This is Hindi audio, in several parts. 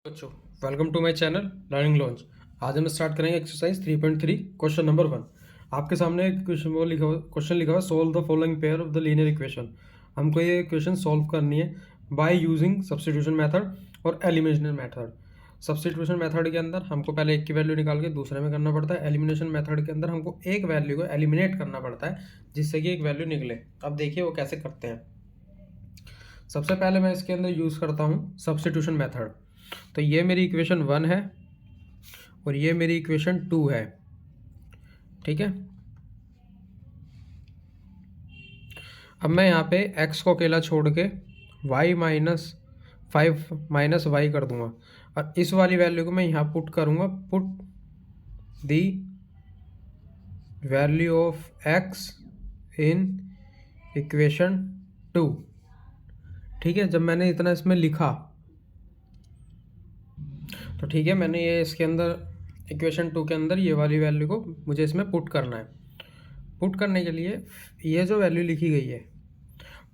बच्चों, welcome to my channel learning launch. आज हम स्टार्ट करेंगे एक्सरसाइज 3.3 क्वेश्चन नंबर 1। आपके सामने एक क्वेश्चन लिखा हुआ solve the following pair of the linear equation. हमको ये इक्वेशन सॉल्व करनी है बाय यूजिंग सब्स्टिट्यूशन मेथड और एलिमिनेशन मेथड। सब्स्टिट्यूशन मेथड के अंदर हमको पहले एक की वैल्यू निकाल के दूसरे में करना पड़ता है। एलिमिनेशन मेथड के अंदर हमको एक वैल्यू को एलिमिनेट करना पड़ता है जिससे कि एक वैल्यू निकले। अब देखिए वो कैसे करते हैं। सबसे पहले मैं इसके अंदर यूज़ करता हूँ सब्स्टिट्यूशन मेथड। तो ये मेरी इक्वेशन 1 है और ये मेरी इक्वेशन 2 है। ठीक है, अब मैं यहाँ पे x को अकेला छोड़ के y माइनस 5 माइनस वाई कर दूंगा और इस वाली वैल्यू को मैं यहाँ पुट करूँगा। Put the value of x in equation 2। ठीक है, जब मैंने इतना इसमें लिखा तो ठीक है, मैंने ये इसके अंदर इक्वेशन 2 के अंदर ये वाली वैल्यू को मुझे इसमें पुट करना है। पुट करने के लिए ये जो वैल्यू लिखी गई है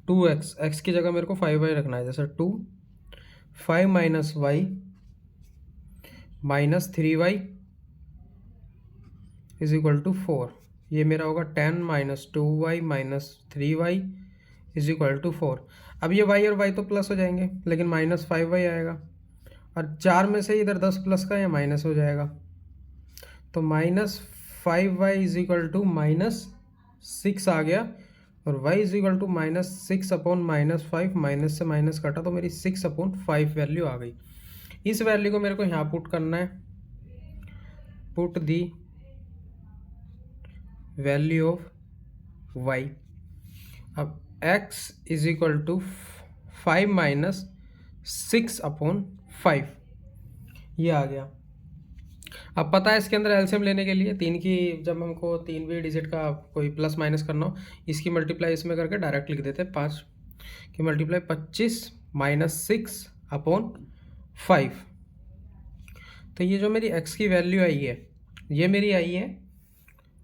2x, x की जगह मेरे को 5y रखना है। जैसे 2 5 minus y minus 3y is equal to 4। ये मेरा होगा 10 minus 2y minus 3y is equal to 4। अब ये y और y तो प्लस हो जाएंगे लेकिन माइनस 5y आएगा और 4 में से इधर 10 प्लस का या माइनस हो जाएगा। तो minus 5y is equal to minus 6 आ गया और y is equal to minus 6 upon minus 5। Minus से माइनस कटा तो मेरी 6 अपॉन 5 वैल्यू आ गई। इस वैल्यू को मेरे को यहाँ पुट करना है। Put the value of y। अब x is equal to 5 minus 6 upon 5 ये आ गया। अब पता है इसके अंदर एलसीएम लेने के लिए तीन की, जब हमको 3 भी डिजिट का कोई प्लस माइनस करना हो इसकी मल्टीप्लाई इसमें करके डायरेक्ट लिख देते हैं। 5 की मल्टीप्लाई 25 माइनस 6 अपॉन 5। तो ये जो मेरी x की वैल्यू आई है ये मेरी आई है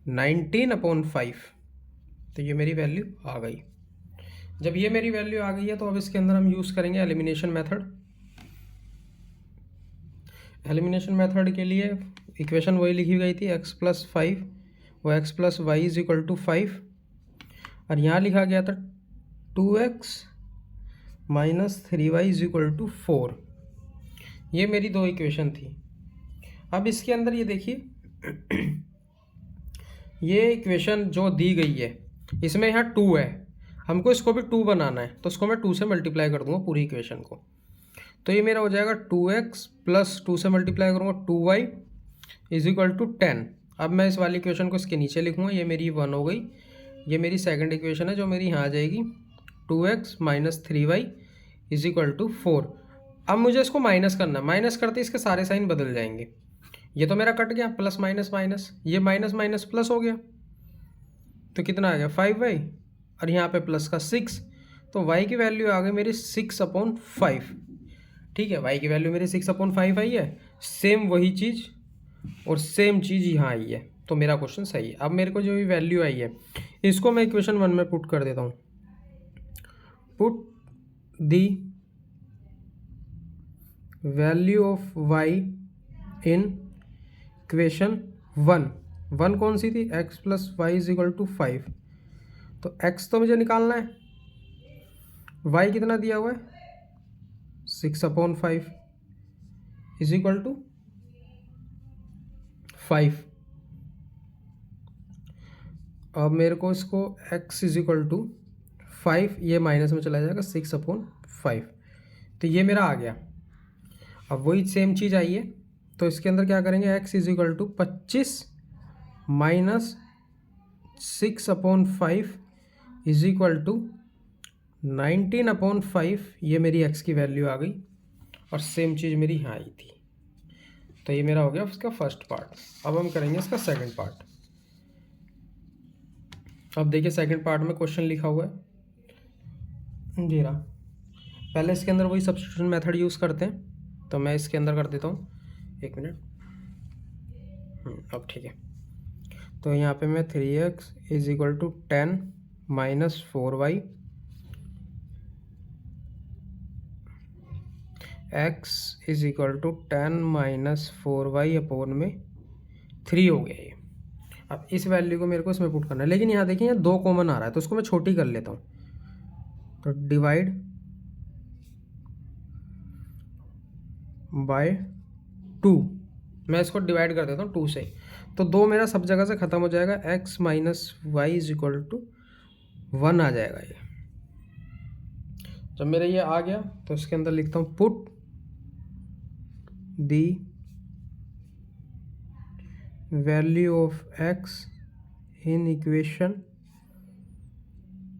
19 अपॉन 5। तो ये मेरी वैल्यू आ गई। जब ये मेरी वैल्यू आ गई है तो अब इसके अंदर हम यूज़ करेंगे एलिमिनेशन मेथड। एलिमिनेशन मेथड के लिए इक्वेशन वही लिखी गई थी x प्लस 5 वो x plus y is equal to 5 और यहाँ लिखा गया था 2x minus 3y is equal to 4। ये मेरी दो इक्वेशन थी। अब इसके अंदर ये देखिए ये इक्वेशन जो दी गई है इसमें यहाँ 2 है, हमको इसको भी 2 बनाना है तो इसको मैं 2 से मल्टीप्लाई कर दूंगा पूरी इक्वेशन को। तो ये मेरा हो जाएगा 2x प्लस 2 से मल्टीप्लाई करूँगा 2y इज इक्वल टू 10। अब मैं इस वाली इक्वेशन को इसके नीचे लिखूँगा। ये मेरी 1 हो गई। ये मेरी सेकंड इक्वेशन है जो मेरी यहाँ आ जाएगी 2x minus 3y is equal to 4। अब मुझे इसको माइनस करना है। माइनस करते इसके सारे साइन बदल जाएंगे। ये तो मेरा कट गया, प्लस माइनस माइनस, ये माइनस माइनस प्लस हो गया तो कितना आ गया 5y और यहाँ पे प्लस का 6। तो y की वैल्यू आ गई मेरी 6 अपॉन 5। ठीक है, y की वैल्यू मेरी 6 अपॉन 5 आई है। सेम वही चीज़ और सेम चीज़ यहाँ आई है तो मेरा क्वेश्चन सही है। अब मेरे को जो भी वैल्यू आई है इसको मैं इक्वेशन 1 में पुट कर देता हूँ। Put the value of y in equation 1 कौन सी थी x plus y is equal to 5। तो x तो मुझे निकालना है, y कितना दिया हुआ है 6 अपॉन 5 इज इक्वल टू 5। अब मेरे को इसको x इज इक्वल टू 5 ये माइनस में चला जाएगा 6 अपॉन 5। तो ये मेरा आ गया। अब वही सेम चीज़ आई है तो इसके अंदर क्या करेंगे x is equal to 25 minus 6 upon 5 is equal to 19 upon 5। ये मेरी x की वैल्यू आ गई और सेम चीज़ मेरी यहाँ आई थी। तो ये मेरा हो गया उसका फर्स्ट पार्ट। अब हम करेंगे इसका सेकंड पार्ट। अब देखिए सेकंड पार्ट में क्वेश्चन लिखा हुआ है जी रहा। पहले इसके अंदर वही सब्स्टिट्यूशन मेथड यूज़ करते हैं तो मैं इसके अंदर कर देता हूँ। 1 मिनट। अब ठीक है, तो यहाँ पे मैं 3x is equal to 10 minus 4y x is equal to 10 minus 4y upon में 3 हो गया ये। अब इस वैल्यू को मेरे को इसमें पुट करना है, लेकिन यहाँ देखिए यहाँ 2 कॉमन आ रहा है तो उसको मैं छोटी कर लेता हूँ। तो डिवाइड बाय 2, मैं इसको डिवाइड कर देता हूँ 2 से, तो 2 मेरा सब जगह से ख़त्म हो जाएगा, x minus y is equal to 1 आ जाएगा ये। जब मेरा ये आ गया तो इसके अंदर लिखता हूँ put the value of x in equation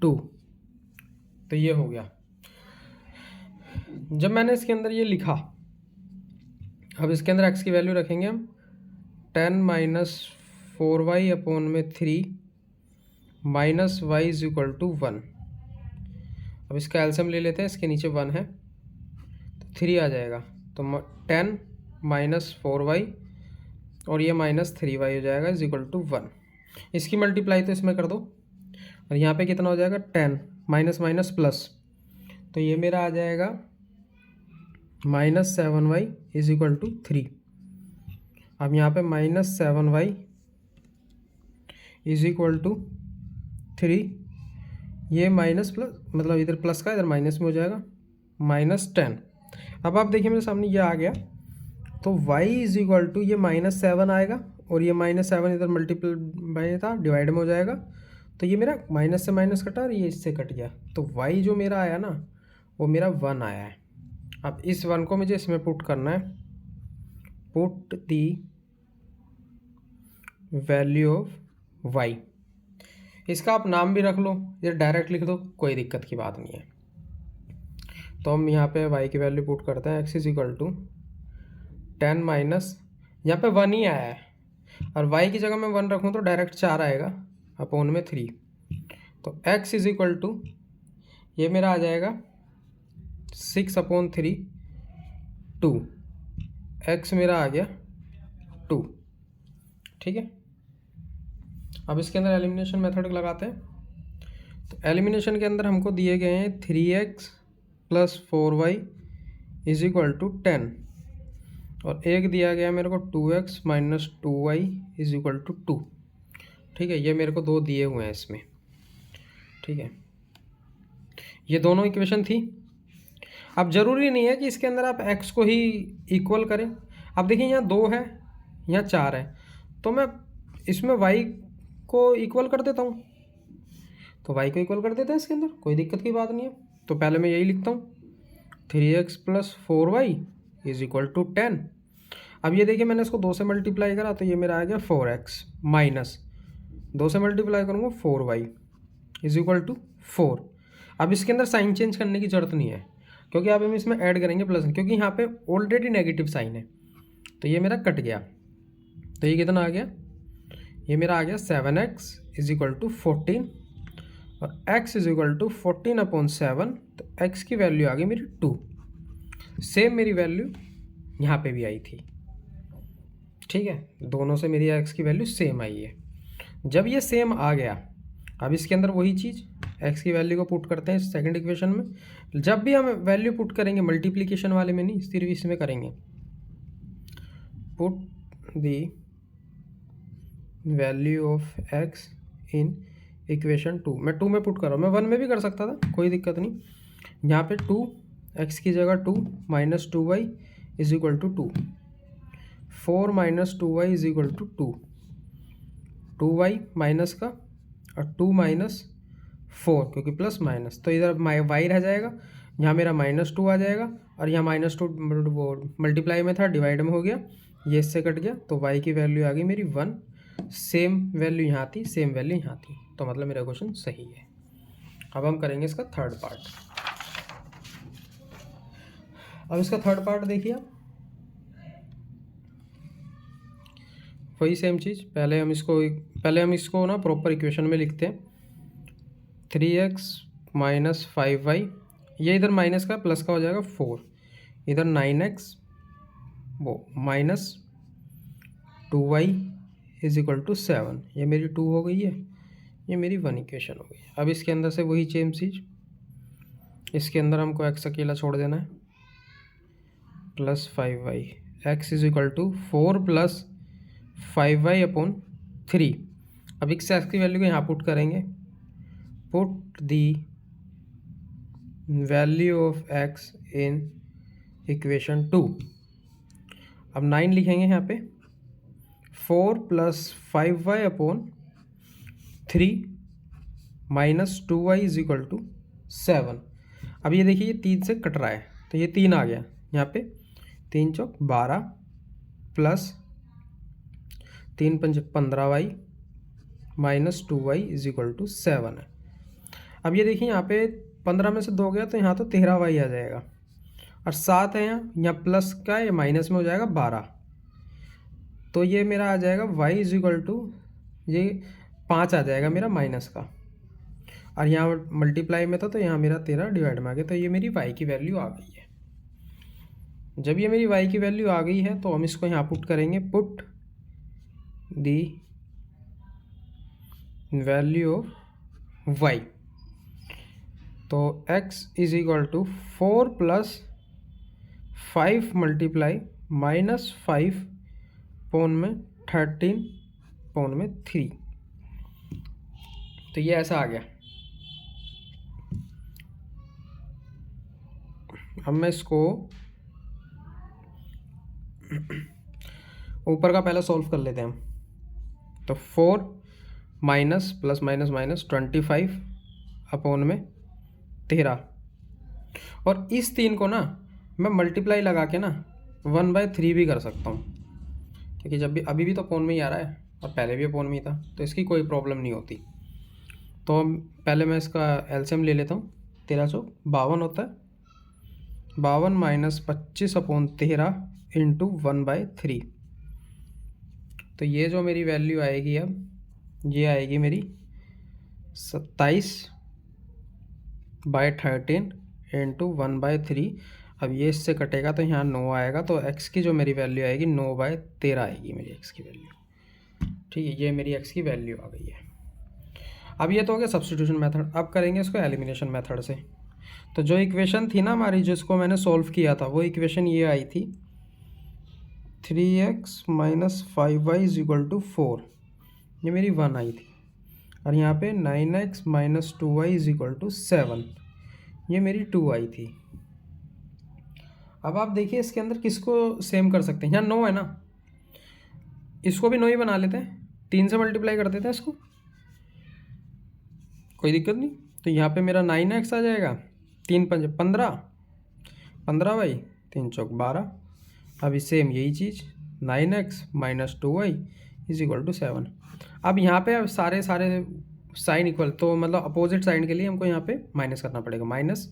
2। तो ये हो गया। जब मैंने इसके अंदर ये लिखा, अब इसके अंदर x की वैल्यू रखेंगे हम 10 माइनस 4y अपॉन में 3 minus y is equal to 1। अब इसका एलसीएम ले लेते हैं, इसके नीचे 1 है तो 3 आ जाएगा, तो 10 माइनस 4y और ये माइनस 3y हो जाएगा इज इक्वल टू 1। इसकी मल्टीप्लाई तो इसमें कर दो, और यहाँ पे कितना हो जाएगा 10 माइनस माइनस प्लस, तो ये मेरा आ जाएगा minus 7y is equal to 3। अब यहाँ पे minus 7y is equal to 3, ये माइनस प्लस मतलब इधर प्लस का इधर माइनस में हो जाएगा माइनस 10। अब आप देखिए मेरे सामने ये आ गया, तो y इज इक्वल टू ये माइनस 7 आएगा और ये माइनस 7 इधर मल्टीप्लाई था डिवाइड में हो जाएगा, तो ये मेरा माइनस से माइनस कटा और ये इससे कट गया, तो y जो मेरा आया ना वो मेरा 1 आया है। अब इस 1 को मुझे इसमें पुट करना है, put the value of y। इसका आप नाम भी रख लो या डायरेक्ट लिख दो, कोई दिक्कत की बात नहीं है। तो हम यहाँ पे y की वैल्यू पुट करते हैं, x is equal to 10 minus, यहाँ पे 1 ही आया है और y की जगह मैं 1 रखूँ तो डायरेक्ट 4 आएगा अपॉन में 3, तो x इज इक्वल टू ये मेरा आ जाएगा 6 अपॉन 3 2, x मेरा आ गया 2। ठीक है, अब इसके अंदर एलिमिनेशन मेथड लगाते हैं। तो एलिमिनेशन के अंदर हमको दिए गए हैं 3x plus 4y is equal to 10 और एक दिया गया मेरे को 2x minus 2y is equal to 2। ठीक है, ये मेरे को 2 दिए हुए हैं इसमें। ठीक है, ये दोनों इक्वेशन थी। अब ज़रूरी नहीं है कि इसके अंदर आप x को ही इक्वल करें। अब देखिए यहाँ 2 है, यहाँ 4 है, तो मैं इसमें y को इक्वल कर देता हूँ, तो y को इक्वल कर देते हैं इसके अंदर, कोई दिक्कत की बात नहीं है। तो पहले मैं यही लिखता हूँ 3x plus 4y is equal to 10। अब ये देखिए मैंने इसको 2 से मल्टीप्लाई करा तो ये मेरा आ गया 4x माइनस 2 से मल्टीप्लाई करूँगा 4y इज इक्वल टू 4। अब इसके अंदर साइन चेंज करने की ज़रूरत नहीं है क्योंकि अब हम इसमें ऐड करेंगे प्लस, क्योंकि यहाँ पे ऑलरेडी नेगेटिव साइन है, तो ये मेरा कट गया। तो ये कितना आ गया, ये मेरा आ गया 7x इज इक्वल टू 14 और x is equal to 14 upon 7, तो x की वैल्यू आ गई मेरी 2। सेम मेरी वैल्यू यहाँ पे भी आई थी। ठीक है, दोनों से मेरी x की वैल्यू सेम आई है। जब ये सेम आ गया, अब इसके अंदर वही चीज़ x की वैल्यू को पुट करते हैं सेकंड इक्वेशन में। जब भी हम वैल्यू पुट करेंगे मल्टीप्लिकेशन वाले में नहीं, सिर्फ इसमें करेंगे, put the value of x in equation 2। मैं 2 में पुट कर रहा हूँ, मैं 1 में भी कर सकता था, कोई दिक्कत नहीं। यहाँ पे 2 x की जगह 2 minus 2y is equal to 2, 4 minus 2y is equal to 2, 2y minus का और 2 माइनस 4 क्योंकि प्लस माइनस, तो इधर y रह जाएगा, यहाँ मेरा माइनस 2 आ जाएगा और यहाँ माइनस 2 वो मल्टीप्लाई में था डिवाइड में हो गया, ये इससे कट गया, तो y की वैल्यू आ गई मेरी 1। सेम वैल्यू यहाँ थी, सेम वैल्यू यहाँ थी, तो मतलब मेरा क्वेश्चन सही है। अब हम करेंगे इसका थर्ड पार्ट। अब इसका थर्ड पार्ट देखिए, वही सेम चीज़, पहले हम इसको ना प्रॉपर इक्वेशन में लिखते हैं। 3x माइनस 5y, ये इधर माइनस का प्लस का हो जाएगा 4, इधर 9x वो minus 2y is equal to 7, ये मेरी 2 हो गई है, ये मेरी 1 इक्वेशन हो गई। अब इसके अंदर से वही सेम चीज़, इसके अंदर हमको x अकेला छोड़ देना है plus 5y, x is equal to 4 plus 5y upon 3। अब इस एक्स की वैल्यू को यहाँ पुट करेंगे, put the value of x in equation 2। अब 9 लिखेंगे यहाँ पे, 4 plus 5y upon 3 minus 2y is equal to 7। अब ये देखिए ये 3 से कट रहा है तो ये 3 आ गया यहाँ पे, 3 चौक 12 प्लस 3 पंच 15y minus 2y is equal to 7 है। अब ये देखिए यहाँ पे 15 में से 2 गया तो यहाँ तो 13y आ जाएगा, और 7 है यहाँ प्लस का ये माइनस में हो जाएगा 12, तो ये मेरा आ जाएगा y इज इक्वल टू ये 5 आ जाएगा मेरा माइनस का, और यहाँ मल्टीप्लाई में था तो यहाँ मेरा 13 डिवाइड में आ गया, तो ये मेरी y की वैल्यू आ गई है। जब ये मेरी y की वैल्यू आ गई है तो हम इसको यहाँ पुट करेंगे, put the value of y, तो x is equal to 4 plus 5 multiply minus 5 upon में 13 पौन में 3, तो ये ऐसा आ गया। अब मैं इसको ऊपर का पहला सॉल्व कर लेते हैं हम, तो 4 minus plus minus minus 25 upon में 13, और इस 3 को ना मैं मल्टीप्लाई लगा के ना 1/3 भी कर सकता हूँ, क्योंकि जब भी अभी भी तो पौन में ही आ रहा है और पहले भी पौन में ही था, तो इसकी कोई प्रॉब्लम नहीं होती। तो पहले मैं इसका एलसीएम ले लेता हूँ, 13 चौक 52 होता है, 52 माइनस 25 अपॉन 13 इंटू 1/3, तो ये जो मेरी वैल्यू आएगी अब ये आएगी मेरी 27/13 इंटू 1/3। अब ये इससे कटेगा तो यहाँ 9 आएगा, तो x की जो मेरी वैल्यू आएगी 9/13 आएगी मेरी x की वैल्यू। ठीक है, ये मेरी x की वैल्यू आ गई है। अब ये तो हो गया सब्स्टिट्यूशन मेथड। अब करेंगे इसको एलिमिनेशन मेथड से। तो जो इक्वेशन थी ना हमारी जिसको मैंने सॉल्व किया था, वो इक्वेशन ये आई थी 3x minus 5y is equal to 4, ये मेरी 1 आई थी, और यहाँ पे 9x minus 2y is equal to 7, ये मेरी 2 आई थी। अब आप देखिए इसके अंदर किसको सेम कर सकते हैं, यहाँ 9 है ना, इसको भी 9 ही बना लेते हैं, 3 से मल्टीप्लाई कर देते हैं इसको, कोई दिक्कत नहीं। तो यहाँ पे मेरा 9x आ जाएगा, 3 पंज 15, 15y 3 चौक 12। अभी सेम यही चीज़ 9x minus 2y is equal to 7। अब यहाँ पे सारे साइन इक्वल, तो मतलब अपोजिट साइन के लिए हमको यहाँ पे माइनस करना पड़ेगा, माइनस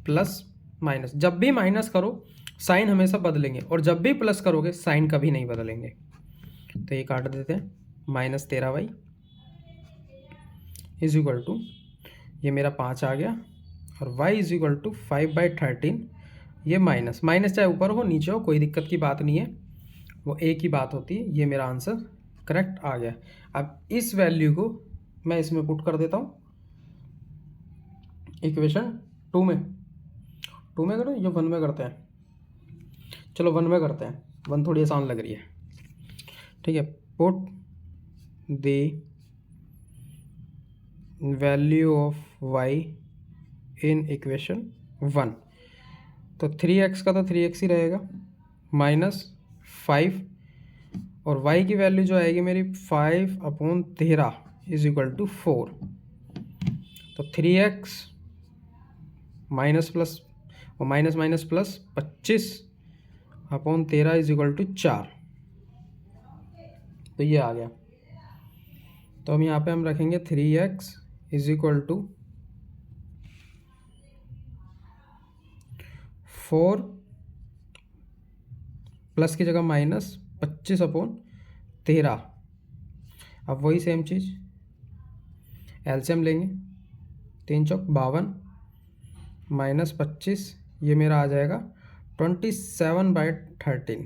प्लस माइनस। जब भी माइनस करो साइन हमेशा बदलेंगे, और जब भी प्लस करोगे साइन कभी नहीं बदलेंगे। तो ये काट देते हैं, minus 13y is equal to, ये मेरा 5 आ गया, और y इज इक्वल टू 5/13, ये माइनस माइनस चाहे ऊपर हो नीचे हो कोई दिक्कत की बात नहीं है, वो एक ही बात होती है। ये मेरा आंसर करेक्ट आ गया। अब इस वैल्यू को मैं इसमें पुट कर देता हूँ इक्वेशन 2 में करो या 1 में करते हैं, चलो 1 में करते हैं, 1 थोड़ी आसान लग रही है। ठीक है, put the value of y in equation 1, तो 3x का तो 3x ही रहेगा, माइनस 5, और y की वैल्यू जो आएगी मेरी 5/13 इज इक्वल टू 4। तो 3x माइनस प्लस और minus minus plus 25/13 is equal to 4, तो ये आ गया। तो हम यहाँ पे हम रखेंगे 3x is equal to 4 plus की जगह माइनस 25/13। अब वही सेम चीज़ एलसीएम लेंगे, 3 चौक 52 माइनस 25, ये मेरा आ जाएगा 27/13।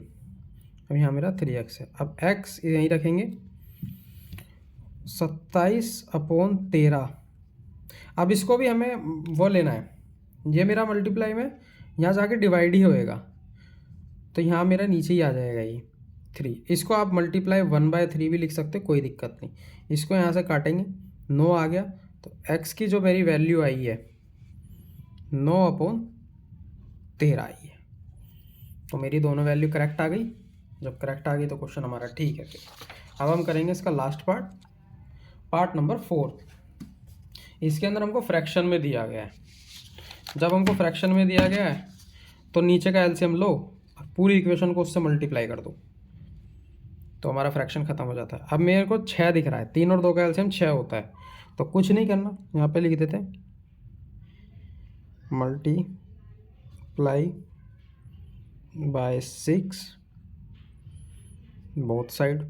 अब यहाँ मेरा 3x है। अब x यहीं रखेंगे, 27/13। अब इसको भी हमें वो लेना है, ये मेरा मल्टीप्लाई में यहाँ जाके डिवाइड ही होएगा, तो यहाँ मेरा नीचे ही आ जाएगा ये 3। इसको आप मल्टीप्लाई 1/3 भी लिख सकते, कोई दिक्कत नहीं। इसको यहाँ से काटेंगे, 9 आ गया। तो x की जो मेरी वैल्यू आई है 9/13 आई है। तो मेरी दोनों वैल्यू करेक्ट आ गई। जब करेक्ट आ गई तो क्वेश्चन हमारा ठीक है। फिर अब हम करेंगे इसका लास्ट पार्ट नंबर 4। इसके अंदर हमको फ्रैक्शन में दिया गया है। जब हमको फ्रैक्शन में दिया गया है तो नीचे का एलसीएम लो, पूरी इक्वेशन को उससे मल्टीप्लाई कर दो, तो हमारा फ्रैक्शन खत्म हो जाता है। अब मेरे को 6 दिख रहा है, 3 और 2 का एलसीएम 6 होता है। तो कुछ नहीं करना, यहाँ पे लिख देते हैं मल्टीप्लाई बाय 6 बोथ साइड।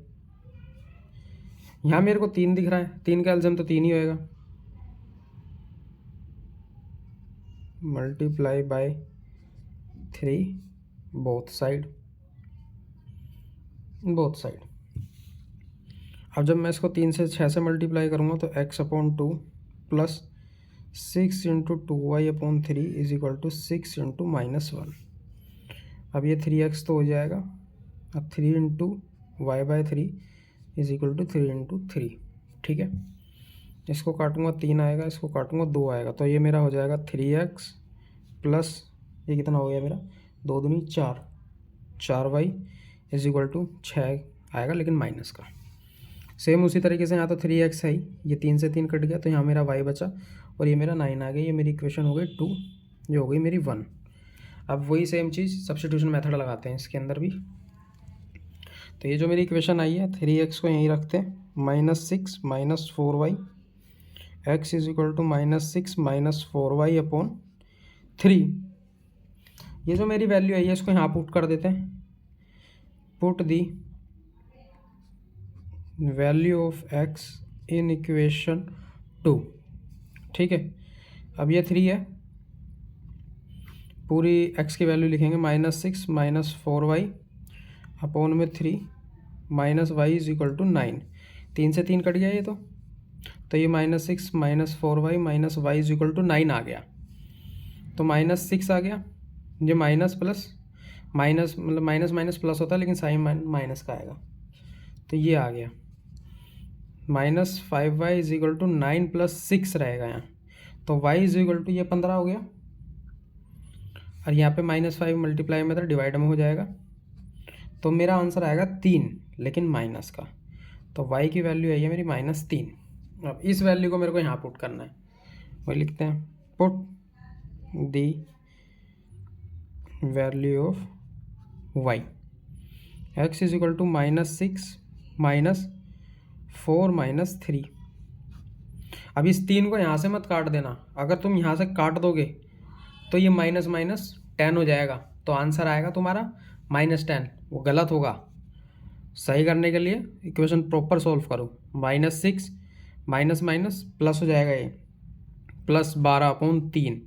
यहाँ मेरे को 3 दिख रहा है, 3 का एलसीएम तो 3 ही होएगा। Multiply by 3 both side. अब जब मैं इसको 3 से 6 से मल्टीप्लाई करूँगा तो x/2 plus 6 × 2y/3 is equal to 6 × -1। अब ये 3x तो हो जाएगा। अब 3 × y/3 इज इक्वल टू 3 × 3। ठीक है, इसको काटूंगा 3 आएगा, इसको काटूंगा 2 आएगा। तो ये मेरा हो जाएगा 3x प्लस ये कितना हो गया मेरा 2 दूनी 4, 4y इज इक्वल टू 6 आएगा लेकिन माइनस का। सेम उसी तरीके से यहाँ तो 3x है, ये 3 से 3 कट गया तो यहाँ मेरा y बचा और ये मेरा 9 आ गया। ये मेरी इक्वेशन हो गई 2, ये हो गई मेरी 1। अब वही सेम चीज़ सब्स्टिट्यूशन मेथड लगाते हैं इसके अंदर भी। तो ये जो मेरी इक्वेशन आई है 3x को यहीं रखते हैं, -6 - 4y x is equal to -6 - 4y/3। ये जो मेरी वैल्यू आई है इसको यहाँ पुट कर देते हैं। Put the value of x in equation 2। ठीक है, अब ये 3 है, पूरी x की वैल्यू लिखेंगे -6 - 4y/3 - y is equal to 9। 3 से 3 कट गया ये तो ये -6 - 4y - y is equal to 9 आ गया। तो -6 आ गया, ये माइनस प्लस माइनस मतलब माइनस माइनस प्लस होता है लेकिन साइन माइनस का आएगा। तो ये आ गया -5y इज इक्वल टू 9 + 6 रहेगा यहाँ। तो y इज इक्वल टू ये 15 हो गया और यहाँ पे -5 मल्टीप्लाई में था डिवाइड में हो जाएगा। तो मेरा आंसर आएगा 3 लेकिन माइनस का। तो y की वैल्यू आई है मेरी -3। अब इस वैल्यू को मेरे को यहाँ पुट करना है, वही लिखते हैं put the value of y x is equal to -6 - 4 - 3। अब इस 3 को यहाँ से मत काट देना, अगर तुम यहाँ से काट दोगे तो ये माइनस माइनस 10 हो जाएगा। तो आंसर आएगा तुम्हारा -10, वो गलत होगा। सही करने के लिए इक्वेशन प्रॉपर सॉल्व करो। -6 माइनस माइनस प्लस हो जाएगा, ये +12/3।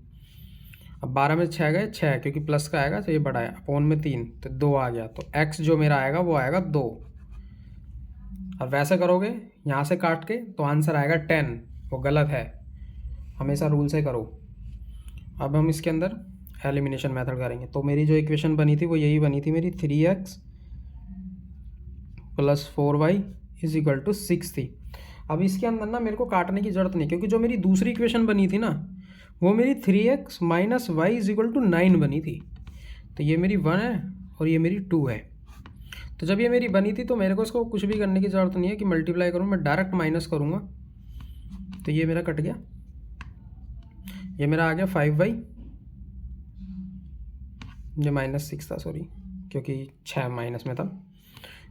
अब 12 में 6 गए 6 क्योंकि प्लस का आएगा तो ये बड़ा है, अपॉन में 3 तो 2 आ गया। तो x जो मेरा आएगा वो आएगा 2। अब वैसे करोगे यहाँ से काट के तो आंसर आएगा 10, वो गलत है। हमेशा रूल से करो। अब हम इसके अंदर एलिमिनेशन मेथड करेंगे। तो मेरी जो इक्वेशन बनी थी वो यही बनी थी मेरी, 3x + 4y is equal to 6 थी। अब इसके अंदर ना मेरे को काटने की ज़रूरत नहीं, क्योंकि जो मेरी दूसरी इक्वेशन बनी थी ना वो मेरी 3x - y is equal to 9 बनी थी। तो ये मेरी 1 है और ये मेरी 2 है। तो जब ये मेरी बनी थी तो मेरे को इसको कुछ भी करने की ज़रूरत नहीं है कि मल्टीप्लाई करूँ, मैं डायरेक्ट माइनस करूँगा। तो ये मेरा कट गया, ये मेरा आ गया 5y, ये -6 था सॉरी क्योंकि 6 माइनस में था।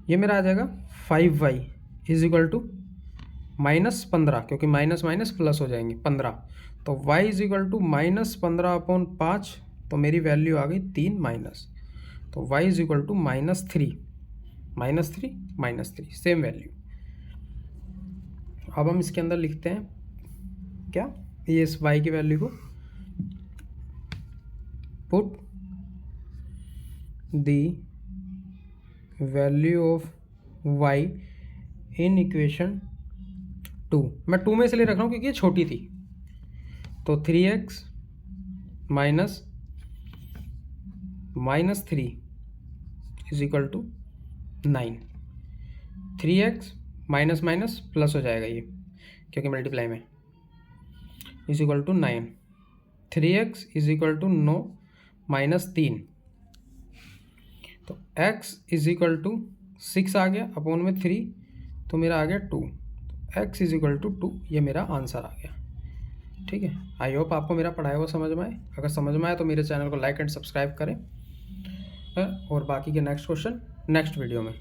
ये मेरा आ जाएगा 5y इज इक्वल टू -15 क्योंकि माइनस माइनस प्लस हो जाएंगे 15। तो y इज इक्वल टू -15/5। तो मेरी वैल्यू आ गई 3 माइनस। तो y is equal to -3 same value. अब हम इसके अंदर लिखते हैं क्या, ये इस y की वैल्यू को put the value of y in equation 2। मैं 2 में इसलिए रख रहा हूँ क्योंकि ये छोटी थी। तो 3x - -3 is equal to 9। 3x minus minus plus हो जाएगा ये, क्योंकि मल्टीप्लाई में, is equal to 9। 3x is equal to 9 minus 3, तो x इज इक्वल टू 6 आ गया, अपॉन में 3, तो मेरा आ गया 2। x इज इक्वल टू 2, ये मेरा आंसर आ गया। ठीक है, आई होप आपको मेरा पढ़ाया हुआ समझ में आए। अगर समझ में आए तो मेरे चैनल को लाइक एंड सब्सक्राइब करें, और बाकी के नेक्स्ट क्वेश्चन नेक्स्ट वीडियो में।